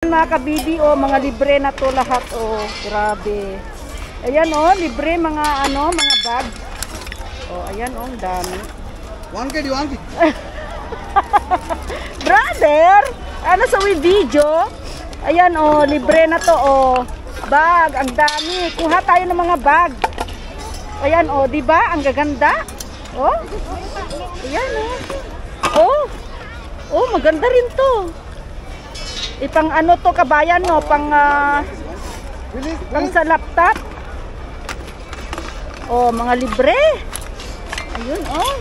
Mga kabibi, oh, mga libre na to lahat, oh, grabe. Ayan, oh, libre mga ano, mga bag. Oh, ayan, oh, ang dami. 1 kg. Brother, ano sa video? Ayan, oh, libre na to, oh. Bag, ang dami. Kuha tayo ng mga bag. Ayan, oh, di ba? Ang gaganda. Oh. Ayan, oh. Oh. Oh, maganda rin to. Ipang ano to kabayan, no? Pang sa laptop. Oh, mga libre. Ayun, oh.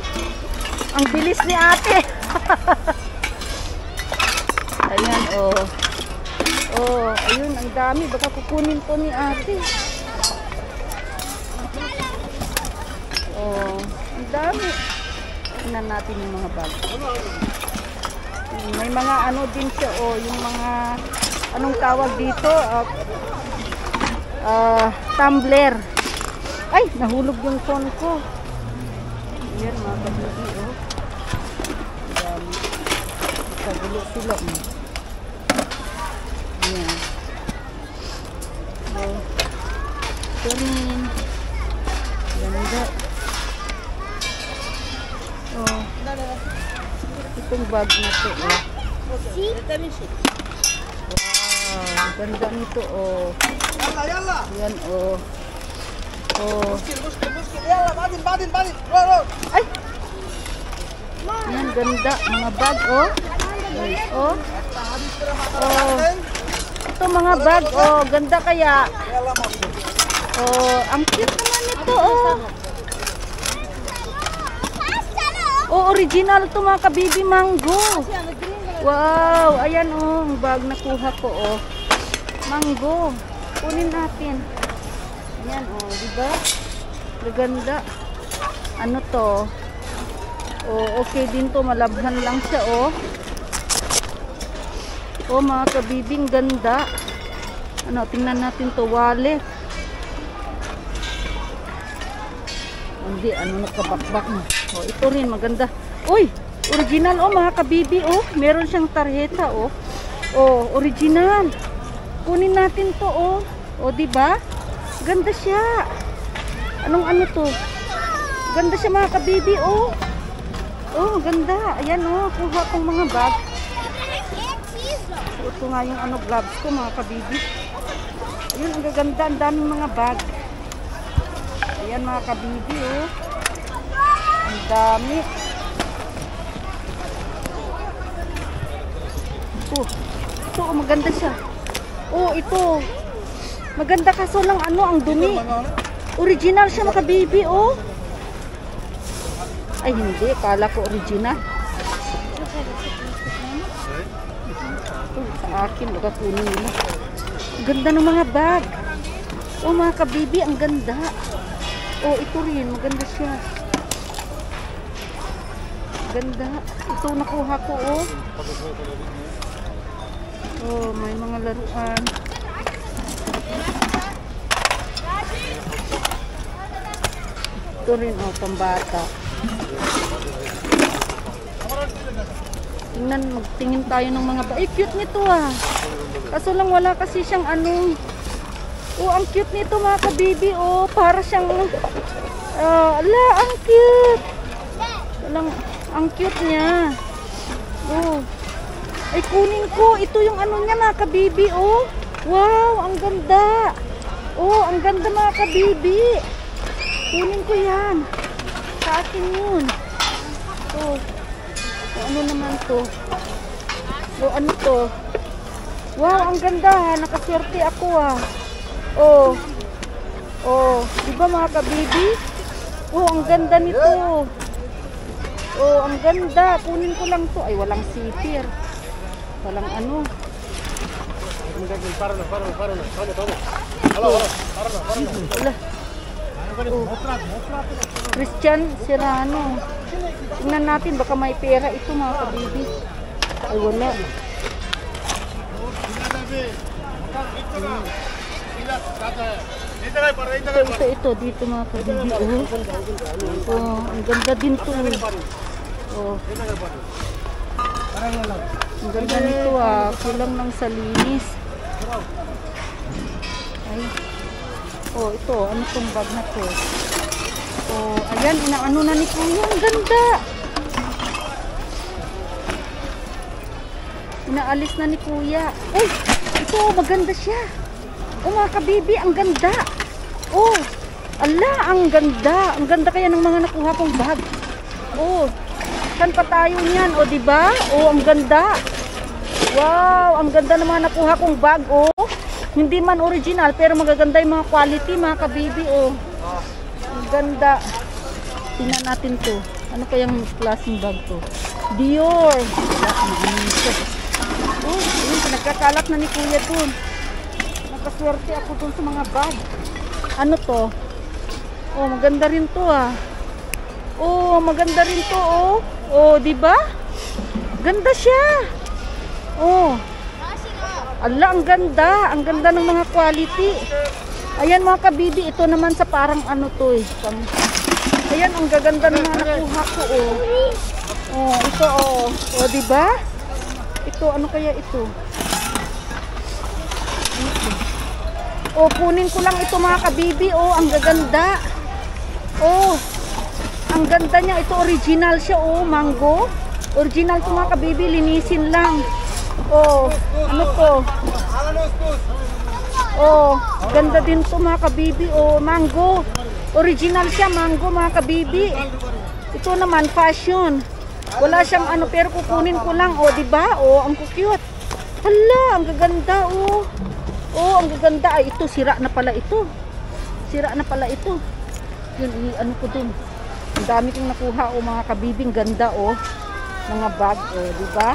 Ang bilis ni ate. Ayan, oh. Oh, ayun, ang dami. Baka kukunin to ni ate. Oh, ang dami. Tingnan natin yung mga bag. May mga ano din siya, oh, yung mga anong tawag dito? Tumbler. Ay, nahulog yung phone ko. Ayan, mga kabibi, oh. Dami. Kagulo sila. Ayan. Oh. Ito rin. Ganda. Oh. Itong bag na to, oh. Wow, ganda nito, oh. Ayan, oh. Oh. Ay! Ayan, ganda. Mga bag, oh. Oh. Oh. Ito mga bag, oh. Ganda kaya. Oh, ang cute naman ito, oh. Oh, original to mga kabibi, mango. Wow, ayan, oh. Ang bag na kuha ko, oh. Mango. Kunin natin. Ayan, oh, diba? Gaganda. Ano to? Oh, okay din to. Malabhan lang siya, oh. Oh, mga kabibing, ganda. Ano, tingnan natin to. Wallet. Hindi, ano, nakabakbak mo. Oh, ito rin, maganda. Uy, original, oh, mga kabibi, oh. Meron siyang tarjeta, oh. Oh, original. Kunin natin to, oh. Oh, diba? Ganda siya. Anong ano to? Ganda siya, mga kabibi, oh. Oh, ganda. Ayan, oh. Kuha kong mga bag. Ito nga yung ano, gloves ko, mga kabibi. Ayun, ang gaganda. Ang daming mga bag. Ayan, mga kabibi, oh. Ang dami. Oh, ito, oh, maganda siya. Oh, ito. Maganda kaso lang ano, ang dumi. Original siya, mga baby, oh. Ay, hindi. Kala ko original. Ito, sa akin, baka kunin nila. Ang ganda ng mga bag. Oh, mga kabibi, ang ganda. Oh, ito rin. Maganda siya. Ganda. Ito, nakuha ko, oh. Oh, may mga laruan. Ito rin, oh, pambata. Tingnan, magtingin tayo ng mga ba. Ay, cute nito, ah. Kaso lang wala kasi siyang ano. Oh, ang cute nito, mga kabibi, oh. Para siyang, ala, ang cute. Walang, ang cute niya. Oh. Ay, kunin ko. Ito yung ano niya, mga kabibi, oh. Wow, ang ganda. Oh, ang ganda, mga kabibi. Kunin ko yan. Sa akin yun. Oh. Oh, ano naman to? Oh, ano to? Wow, ang ganda, ha. Nakaswerte ako, ha. Oh. Oh. Diba, mga kabibi? Oh, ang ganda nito. Oh, ang ganda. Kunin ko lang to. Ay, walang sipir. Walang ano. Oh. Christian Serrano. Tingnan natin, baka may pera ito, mga kabibi. Ay, wala. Ito, dito, mga kabibi. Oh, ang ganda din to. Oh. Ang ganda nito ah. Kulang ng salinis. Ay. Oh, ito. Ano tong bag na to? Oh, ayan. Inaano na ni Kuya. Ang ganda. Inaalis na ni Kuya. Uy! Ito, maganda siya. Oh, mga kabibi. Ang ganda. Oh! Ala, ang ganda. Ang ganda kaya ng mga nakuha kong bag. Oh! Saan pa tayo niyan? O, diba? O, ang ganda. Wow! Ang ganda ng mga nakuha kong bag, o. Hindi man original, pero magaganda yung mga quality, mga kabibi, o. Ang ganda. Tingnan natin to. Ano kayang klaseng bag to? Dior! Oh, yun, nagkakalat na ni Kuya dun. Nakaswerte ako dun sa mga bag. Ano to? Oh, maganda rin to, ah. Oh, maganda rin to, oh. Oh, di ba? Ganda siya. Oh. Ala, ang ganda. Ang ganda ng mga quality. Ayan mga kabibi, ito naman sa parang ano to eh. Ayan, ang gaganda ng mga nakuha ko, oh. Oh, ito, oh. Oh, di ba? Ito, ano kaya ito? Oh, kunin ko lang ito mga kabibi, oh. Ang gaganda. Oh. Ang ganda niya. Ito original siya, oh. Mango. Original to mga kabibi. Linisin lang. Oh. Ano to? Oh. Ganda din to mga kabibi. Oh. Mango. Original siya. Mango mga kabibi. Ito naman fashion. Wala siyang ano. Pero kukunin ko lang. Oh. Diba? Oh. Ang cute. Hala. Ang gaganda. Oh. Oh. Ang gaganda. Ay ito. Sira na pala ito. Sira na pala ito. Yun. Ano ko dun. Ang dami kong nakuha, oh, mga kabibing ganda, oh. Mga bag, oh, di ba?